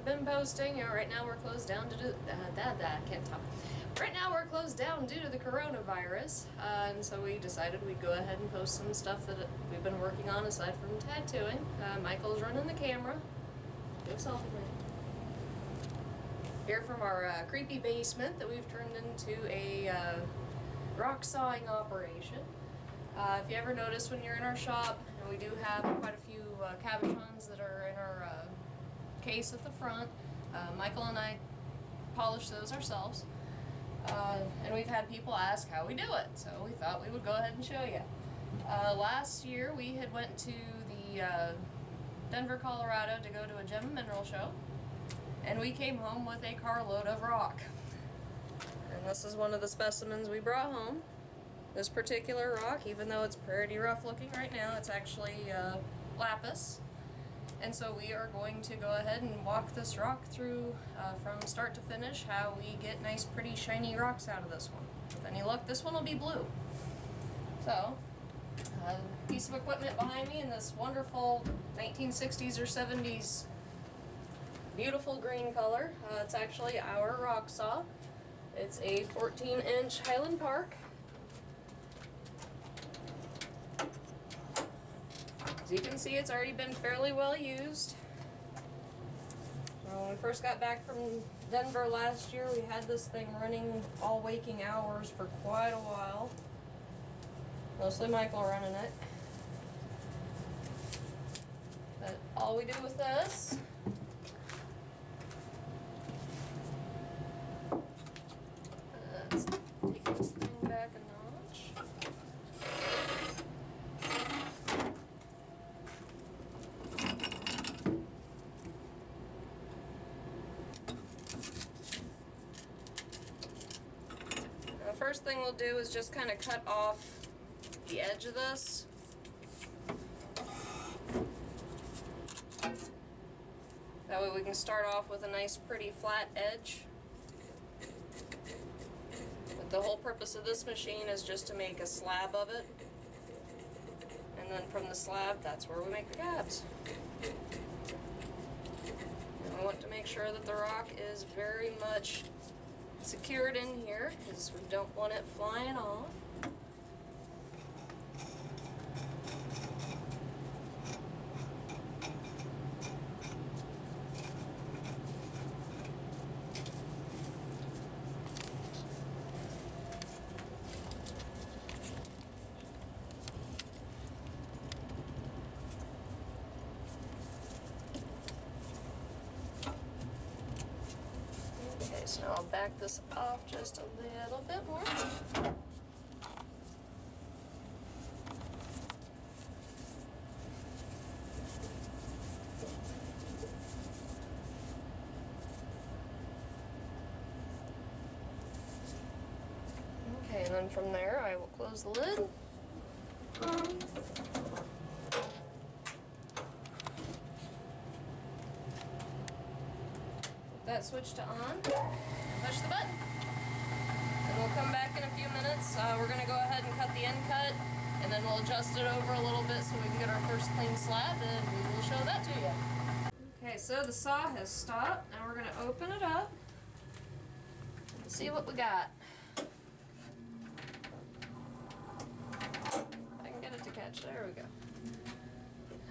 been posting. Right now we're closed down due to I can't talk. Right now we're closed down due to the coronavirus, and so we decided we'd go ahead and post some stuff that we've been working on aside from tattooing. Michael's running the camera. Do a selfie, man. Here from our creepy basement that we've turned into a rock sawing operation. If you ever notice when you're in our shop, we do have quite a few cabochons that are in our case at the front. Michael and I polish those ourselves. And we've had people ask how we do it, so we thought we would go ahead and show you. Last year we had went to the Denver, Colorado to go to a gem and mineral show, and we came home with a carload of rock. And this is one of the specimens we brought home. This particular rock, even though it's pretty rough looking right now, it's actually lapis. And so we are going to go ahead and walk this rock through from start to finish, how we get nice pretty shiny rocks out of this one. With any luck, this one will be blue. So, piece of equipment behind me in this wonderful 1960s or 70s beautiful green color. It's actually our rock saw. It's a 14-inch Highland Park. As you can see, it's already been fairly well used. When we first got back from Denver last year, we had this thing running all waking hours for quite a while. Mostly Michael running it. But all we do with this, let's take this thing back a notch. The first thing we'll do is just kind of cut off the edge of this. That way we can start off with a nice pretty flat edge. But the whole purpose of this machine is just to make a slab of it. And then from the slab, that's where we make the cabs. And we want to make sure that the rock is very much secured in here because we don't want it flying off. Okay, so now I'll back this off just a little bit more. Okay, and then from there I will close the lid. That switch to on, push the button, and we'll come back in a few minutes. We're going to go ahead and cut the end cut, and then we'll adjust it over a little bit so we can get our first clean slab, and we will show that to you. Okay, so the saw has stopped. Now we're going to open it up and see what we got. If I can get it to catch, there we go.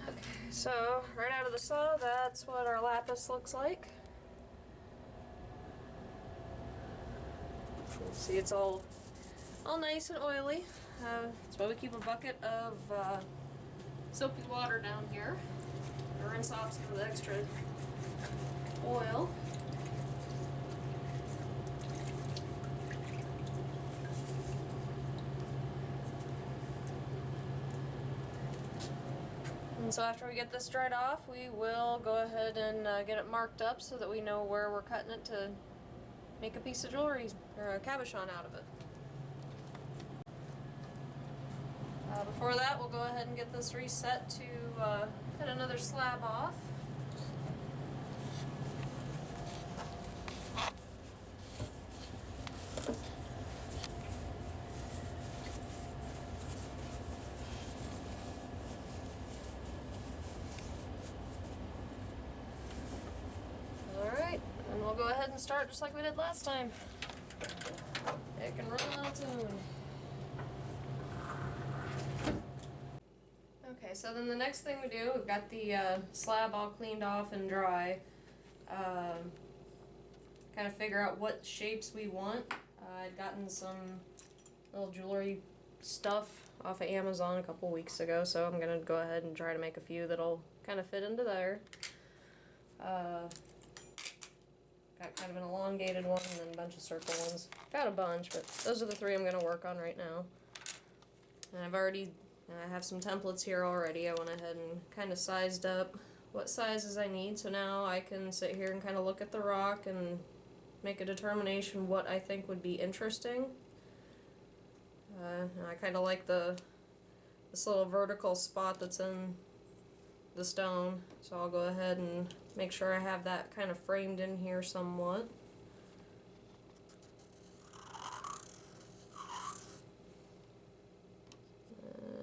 Okay, so right out of the saw, that's what our lapis looks like. See, it's all nice and oily. That's why we keep a bucket of soapy water down here to rinse off some of the extra oil. And so after we get this dried off, we will go ahead and get it marked up so that we know where we're cutting it to make a piece of jewelry or a cabochon out of it. Before that, we'll go ahead and get this reset to cut another slab off. go ahead and start just like we did last time. It can run a little tune. Okay, so then the next thing we do, we've got the slab all cleaned off and dry. Kind of figure out what shapes we want. I'd gotten some little jewelry stuff off of Amazon a couple weeks ago, so I'm gonna go ahead and try to make a few that'll kind of fit into there. Got kind of an elongated one and then a bunch of circle ones. Got a bunch, but those are the three I'm gonna work on right now. And I have some templates here already. I went ahead and kind of sized up what sizes I need, so now I can sit here and kind of look at the rock and make a determination what I think would be interesting. And I kind of like this little vertical spot that's in the stone, so I'll go ahead and make sure I have that kind of framed in here somewhat.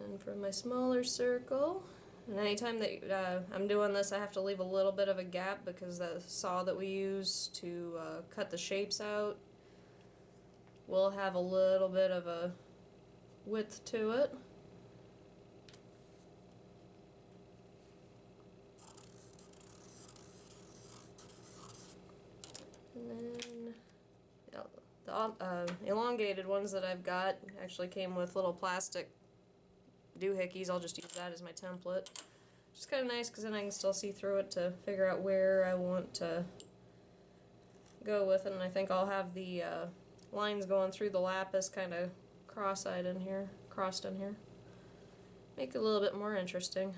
And for my smaller circle, and anytime that I'm doing this, I have to leave a little bit of a gap because the saw that we use to cut the shapes out will have a little bit of a width to it. And then the elongated ones that I've got actually came with little plastic doohickeys. I'll just use that as my template. Just kind of nice because then I can still see through it to figure out where I want to go with it. And I think I'll have the lines going through the lapis kind of crossed in here. Make it a little bit more interesting.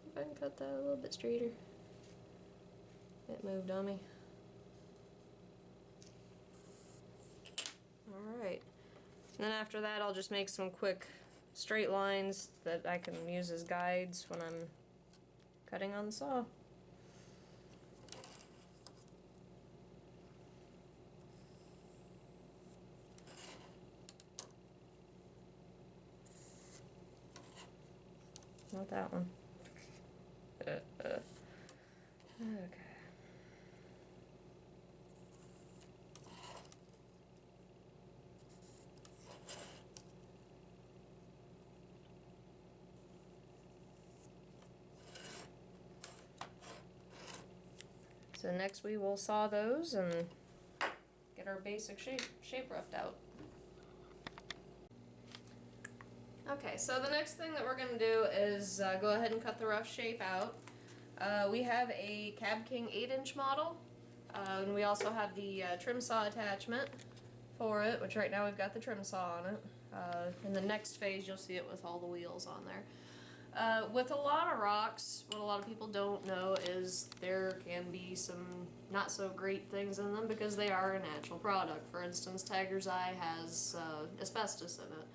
See if I can cut that a little bit straighter. It moved on me. Alright. And then after that I'll just make some quick straight lines that I can use as guides when I'm cutting on the saw. Not that one. Okay. So next we will saw those and get our basic shape roughed out. Okay, so the next thing that we're going to do is go ahead and cut the rough shape out. We have a Cab King 8-inch model, and we also have the trim saw attachment for it, which right now we've got the trim saw on it. In the next phase you'll see it with all the wheels on there. With a lot of rocks, what a lot of people don't know is there can be some not so great things in them because they are a natural product. For instance, tiger's eye has asbestos in it.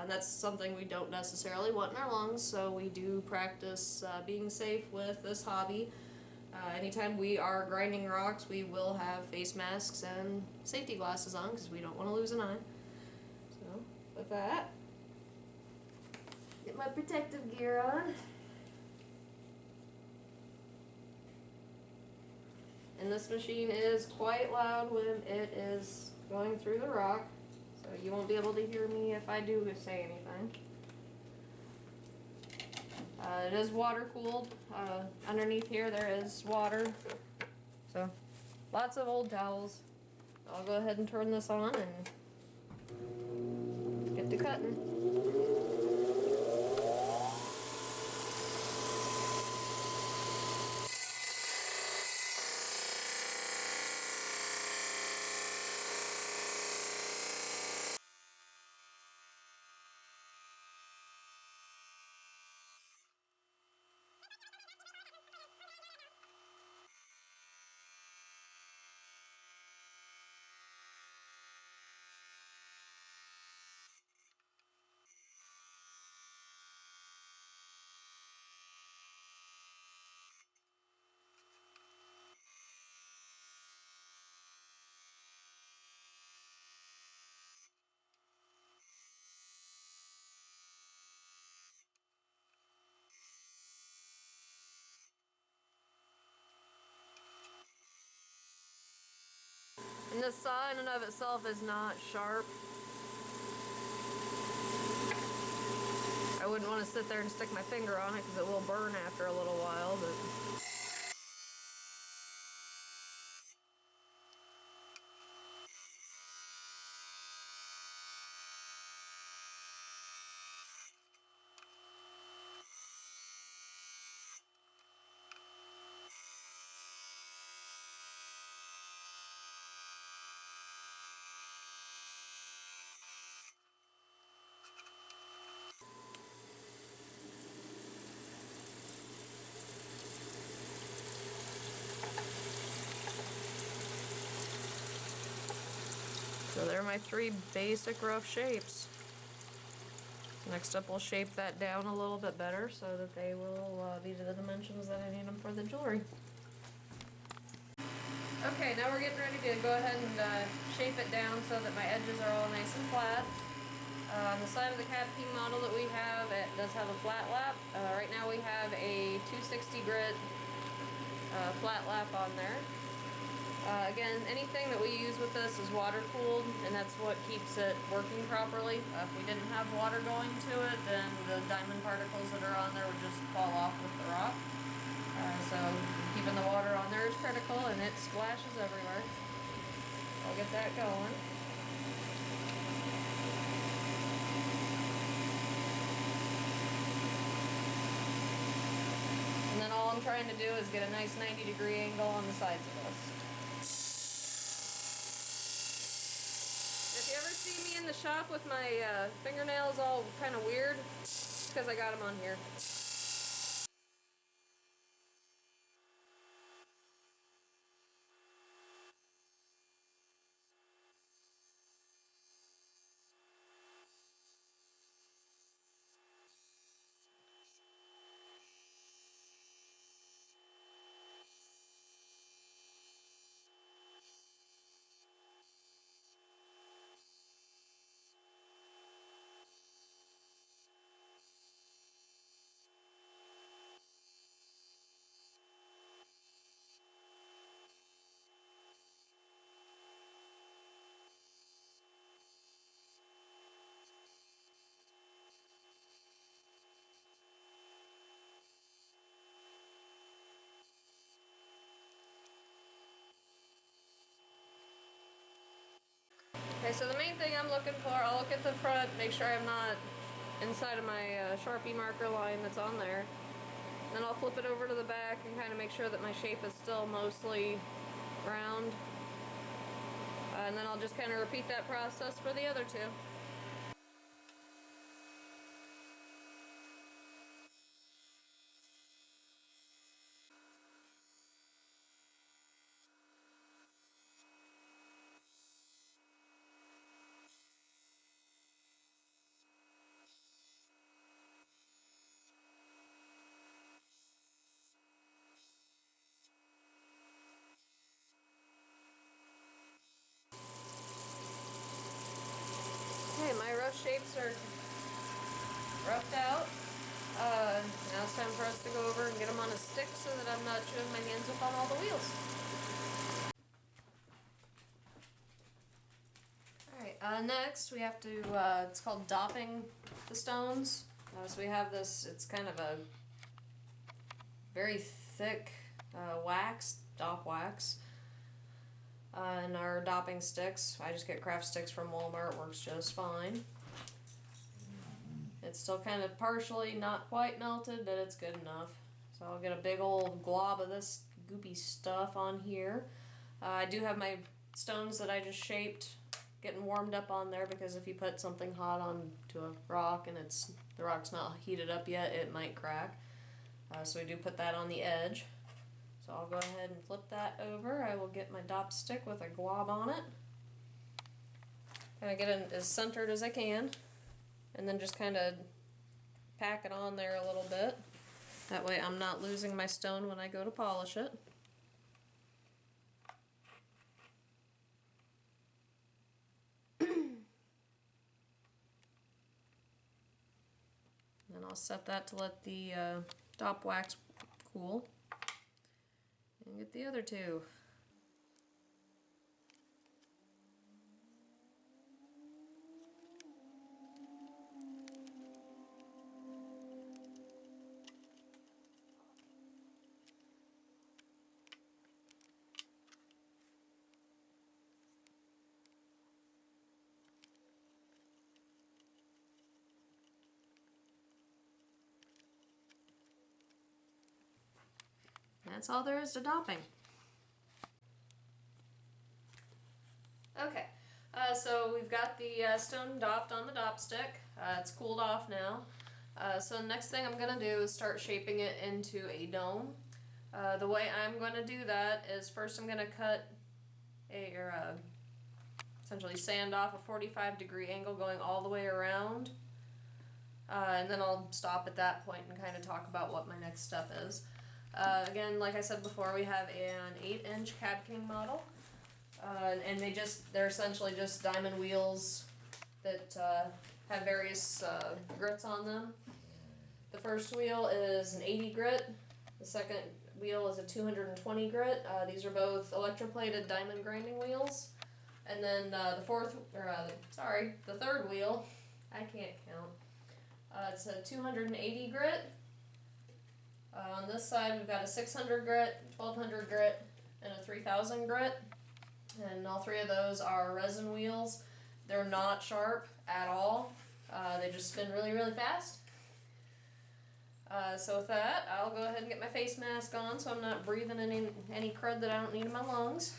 And that's something we don't necessarily want in our lungs, so we do practice being safe with this hobby. Anytime we are grinding rocks, we will have face masks and safety glasses on because we don't want to lose an eye. So, with that, get my protective gear on. And this machine is quite loud when it is going through the rock, so you won't be able to hear me if I do say anything. It is water cooled. Underneath here there is water, so lots of old towels. I'll go ahead and turn this on and get to cutting. And this saw in and of itself is not sharp. I wouldn't want to sit there and stick my finger on it because it will burn after a little while, but... So there are my 3 basic rough shapes. Next up, we'll shape that down a little bit better so that they will be to the dimensions that I need them for the jewelry. Okay, now we're getting ready to go ahead and shape it down so that my edges are all nice and flat. On the side of the Cat King model that we have, it does have a flat lap. Right now we have a 260 grit flat lap on there. Again, anything that we use with this is water cooled, and that's what keeps it working properly. If we didn't have water going to it, then the diamond particles that are on there would just fall off with the rock. So keeping the water on there is critical, and it splashes everywhere. I'll get that going. And then all I'm trying to do is get a nice 90-degree angle on the sides of this. If you ever see me in the shop with my fingernails all kind of weird, it's because I got them on here. Okay, so the main thing I'm looking for, I'll look at the front, make sure I'm not inside of my Sharpie marker line that's on there. Then I'll flip it over to the back and kind of make sure that my shape is still mostly round. And then I'll just kind of repeat that process for the other 2. Okay, my rough shapes are roughed out. Now it's time for us to go over and get them on a stick so that I'm not chewing my hands up on all the wheels. Alright, next we have to, it's called dopping the stones. So we have this, it's kind of a very thick wax, dop wax. And our dopping sticks, I just get craft sticks from Walmart, works just fine. It's still kind of partially, not quite melted, but it's good enough. So I'll get a big old glob of this goopy stuff on here. I do have my stones that I just shaped getting warmed up on there, because if you put something hot onto a rock and the rock's not heated up yet, it might crack. So we do put that on the edge. So I'll go ahead and flip that over. I will get my dop stick with a glob on it. Kind of get it as centered as I can. And then just kind of pack it on there a little bit. That way I'm not losing my stone when I go to polish it. And I'll set that to let the dop wax cool. And get the other 2. That's all there is to dopping. Okay, so we've got the stone dopped on the dop stick. It's cooled off now. So the next thing I'm going to do is start shaping it into a dome. The way I'm going to do that is first I'm going to cut essentially sand off a 45-degree angle going all the way around. And then I'll stop at that point and kind of talk about what my next step is. Again, like I said before, we have an 8-inch Cab King model. And they're essentially just diamond wheels that have various grits on them. The first wheel is an 80 grit. The second wheel is a 220 grit. These are both electroplated diamond grinding wheels. And then the third wheel, I can't count. It's a 280 grit. On this side we've got a 600 grit, 1200 grit, and a 3000 grit. And all three of those are resin wheels. They're not sharp at all. They just spin really, really fast. So with that, I'll go ahead and get my face mask on so I'm not breathing any crud that I don't need in my lungs.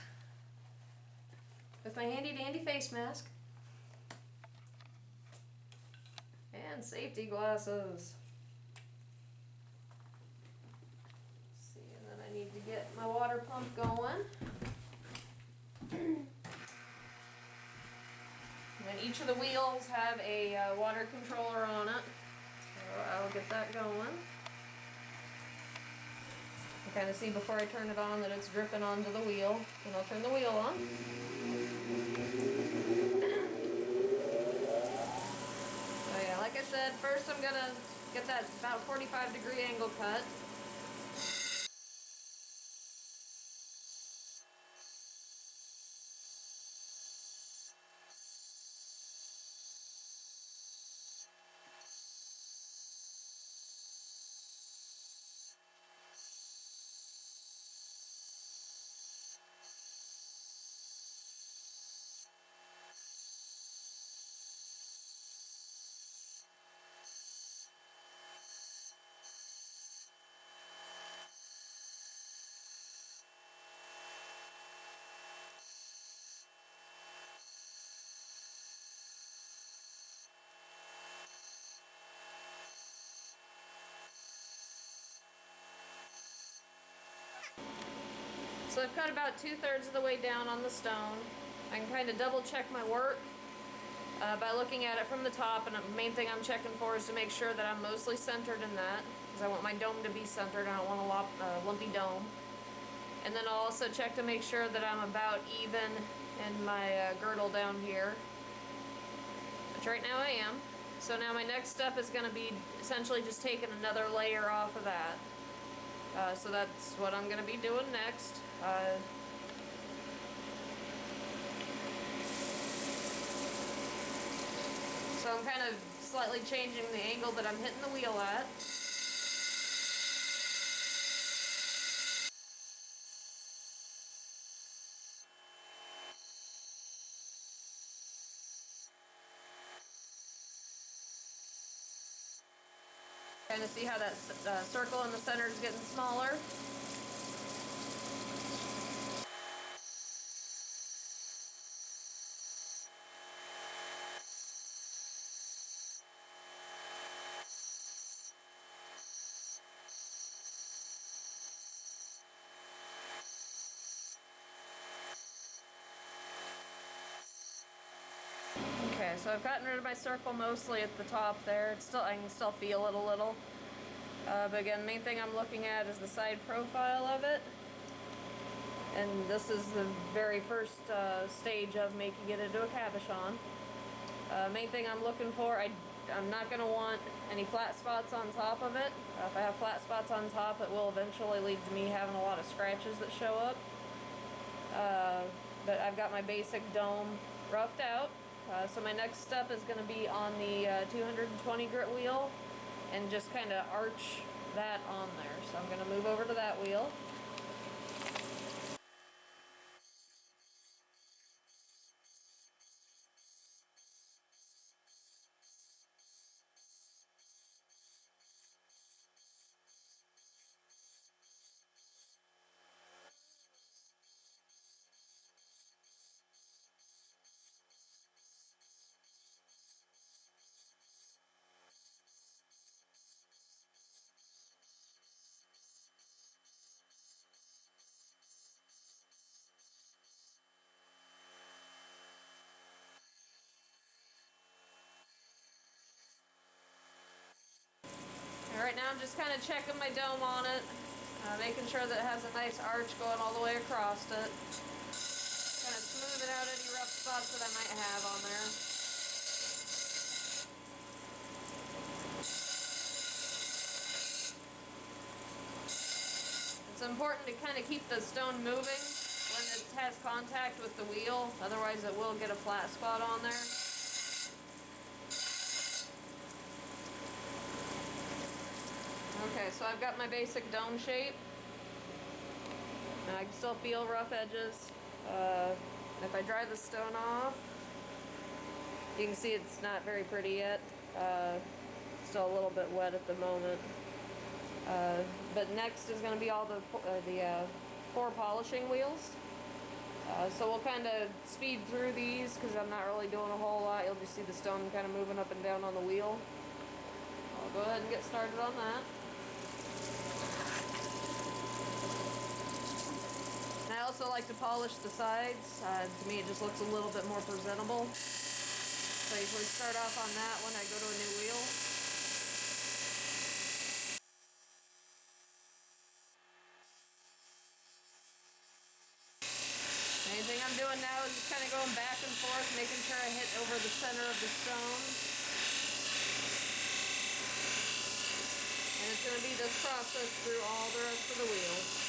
With my handy dandy face mask. And safety glasses. Let's see, and then I need to get my water pump going. And each of the wheels have a water controller on it. So I'll get that going. You kind of see before I turn it on that it's dripping onto the wheel. And I'll turn the wheel on. So yeah, like I said, first I'm gonna get that about 45-degree angle cut. So I've cut about 2/3 of the way down on the stone. I can kind of double check my work by looking at it from the top, and the main thing I'm checking for is to make sure that I'm mostly centered in that, because I want my dome to be centered. I don't want a lumpy dome. And then I'll also check to make sure that I'm about even in my girdle down here, which right now I am. So now my next step is going to be essentially just taking another layer off of that. So that's what I'm going to be doing next. So I'm kind of slightly changing the angle that I'm hitting the wheel at. Kind of see how that circle in the center is getting smaller. Okay, so I've gotten rid of my circle mostly at the top there. It's still, I can still feel it a little. But again, the main thing I'm looking at is the side profile of it. And this is the very first stage of making it into a cabochon. Main thing I'm looking for, I'm not going to want any flat spots on top of it. If I have flat spots on top, it will eventually lead to me having a lot of scratches that show up. But I've got my basic dome roughed out. So my next step is going to be on the 220 grit wheel and just kind of arch that on there. So I'm going to move over to that wheel. Right now I'm just kind of checking my dome on it, making sure that it has a nice arch going all the way across it. Kind of smoothing out any rough spots that I might have on there. It's important to kind of keep the stone moving when it has contact with the wheel, otherwise it will get a flat spot on there. Okay, so I've got my basic dome shape. And I can still feel rough edges. If I dry the stone off, you can see it's not very pretty yet. Still a little bit wet at the moment. But next is going to be all the four polishing wheels. So we'll kind of speed through these because I'm not really doing a whole lot. You'll just see the stone kind of moving up and down on the wheel. I'll go ahead and get started on that. And I also like to polish the sides. To me it just looks a little bit more presentable. So I usually start off on that when I go to a new wheel. Anything I'm doing now is just kind of going back and forth, making sure I hit over the center of the stone. And it's going to be this process through all the rest of the wheels.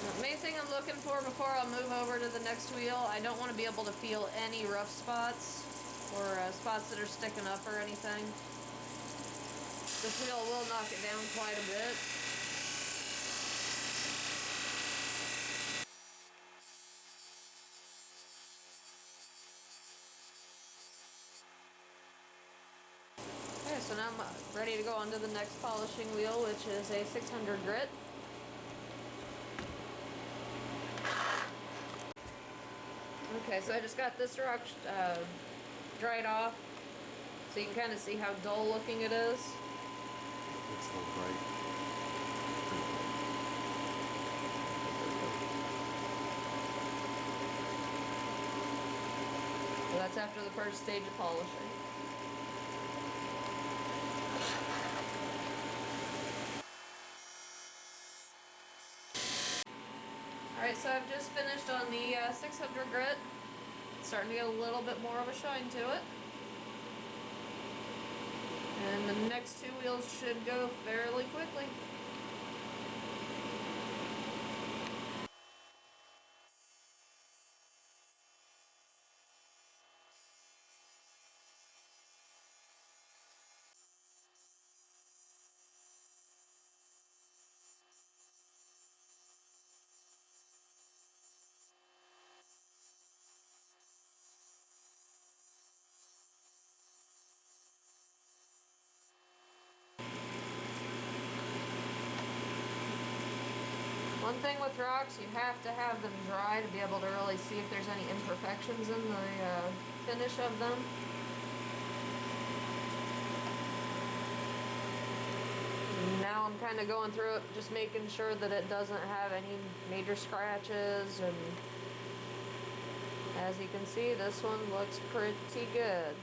The main thing I'm looking for before I'll move over to the next wheel, I don't want to be able to feel any rough spots or spots that are sticking up or anything. This wheel will knock it down quite a bit. Okay, so now I'm ready to go on to the next polishing wheel, which is a 600 grit. Okay, so I just got this rock dried off, so you can kind of see how dull looking it is. It's so bright. So that's after the first stage of polishing. Alright, so I've just finished on the 600 grit. It's starting to get a little bit more of a shine to it. And the next two wheels should go fairly quickly. One thing with rocks, you have to have them dry to be able to really see if there's any imperfections in the finish of them. Now I'm kind of going through it, just making sure that it doesn't have any major scratches, and as you can see, this one looks pretty good.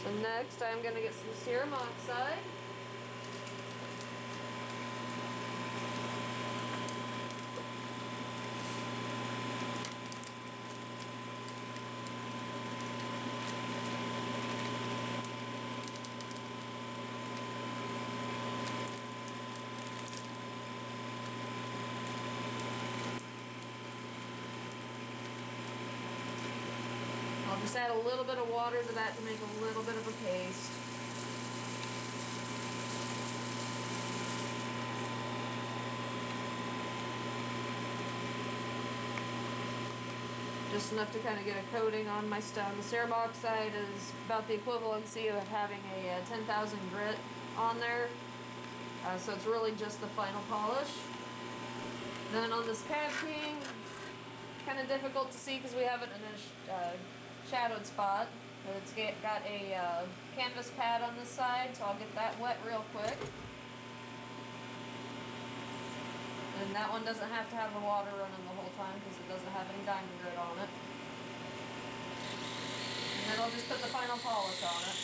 So next I'm going to get some serum oxide. I'll just add a little bit of water to that to make a little bit of a paste. just enough to kind of get a coating on my stone. The ceram oxide is about the equivalency of having a 10,000 grit on there, so it's really just the final polish. Then on this Cab King, kind of difficult to see because we have it in a shadowed spot. It's got a canvas pad on this side, so I'll get that wet real quick. And that one doesn't have to have the water running the whole time because it doesn't have any diamond grit on it. And then I'll just put the final polish on it.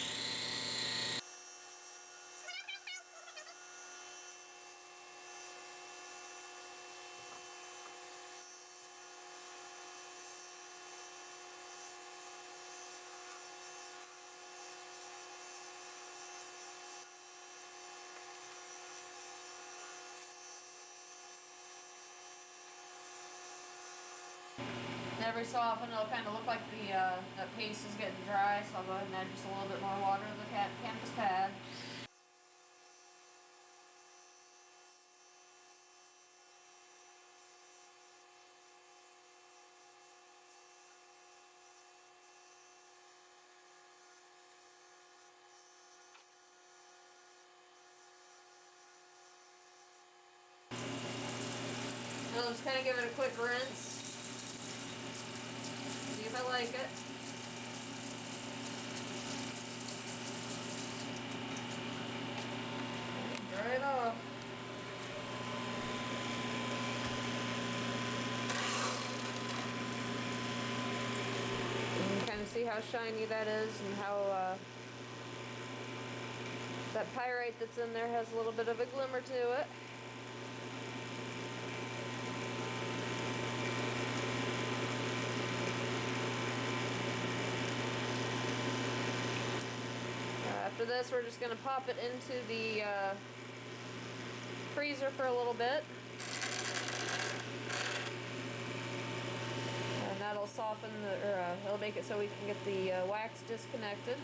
Every so often it'll kind of look like the paste is getting dry, so I'll go ahead and add just a little bit more water to the canvas pad. And I'll just kind of give it a quick rinse. See if I like it. Dry it off. You can kind of see how shiny that is and how that pyrite that's in there has a little bit of a glimmer to it. After this, we're just going to pop it into the freezer for a little bit. And that'll soften it'll make it so we can get the wax disconnected.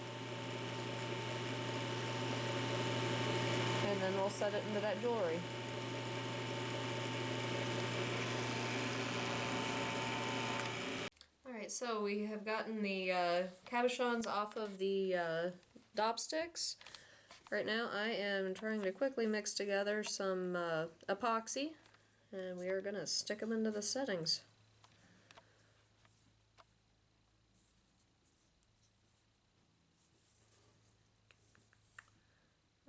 And then we'll set it into that jewelry. Alright, so we have gotten the cabochons off of the dop sticks. Right now I am trying to quickly mix together some epoxy, and we are going to stick them into the settings.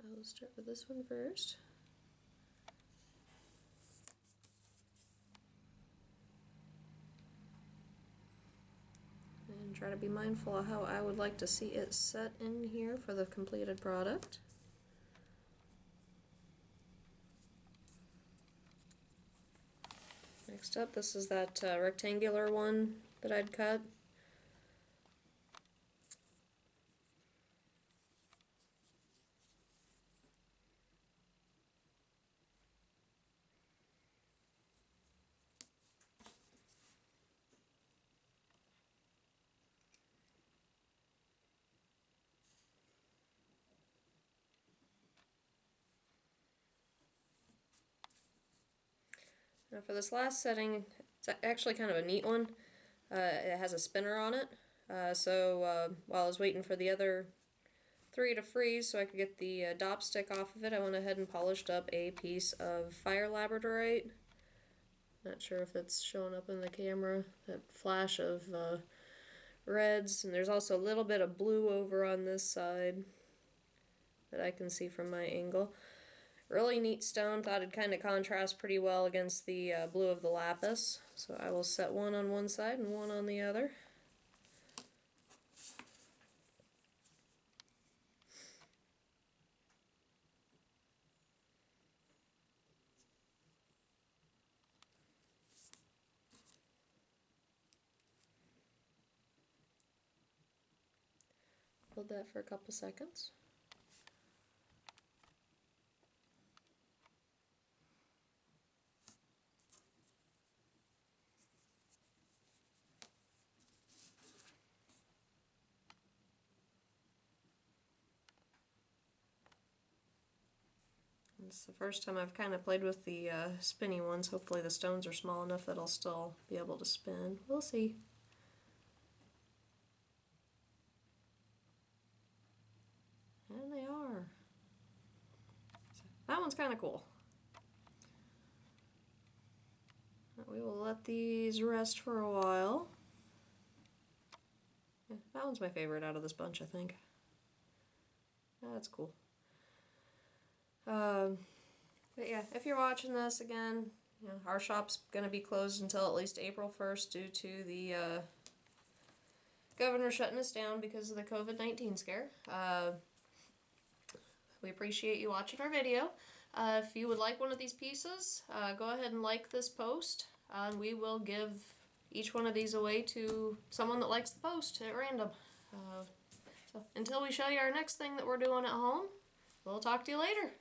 I will start with this one first. And try to be mindful of how I would like to see it set in here for the completed product. Next up, this is that rectangular one that I'd cut. Now for this last setting, it's actually kind of a neat one. It has a spinner on it. So while I was waiting for the other three to freeze so I could get the dop stick off of it, I went ahead and polished up a piece of fire labradorite. Not sure if it's showing up in the camera, that flash of reds, and there's also a little bit of blue over on this side that I can see from my angle. Really neat stone, thought it'd kind of contrast pretty well against the blue of the lapis. So I will set one on one side and one on the other. Hold that for a couple seconds. It's the first time I've kind of played with the spinny ones. Hopefully the stones are small enough that I'll still be able to spin. We'll see. And they are. So that one's kind of cool. We will let these rest for a while. Yeah, that one's my favorite out of this bunch, I think. That's cool. But yeah, if you're watching this again, you know, our shop's going to be closed until at least April 1st due to the governor shutting us down because of the COVID-19 scare. We appreciate you watching our video. If you would like one of these pieces, go ahead and like this post. We will give each one of these away to someone that likes the post at random. So until we show you our next thing that we're doing at home, we'll talk to you later.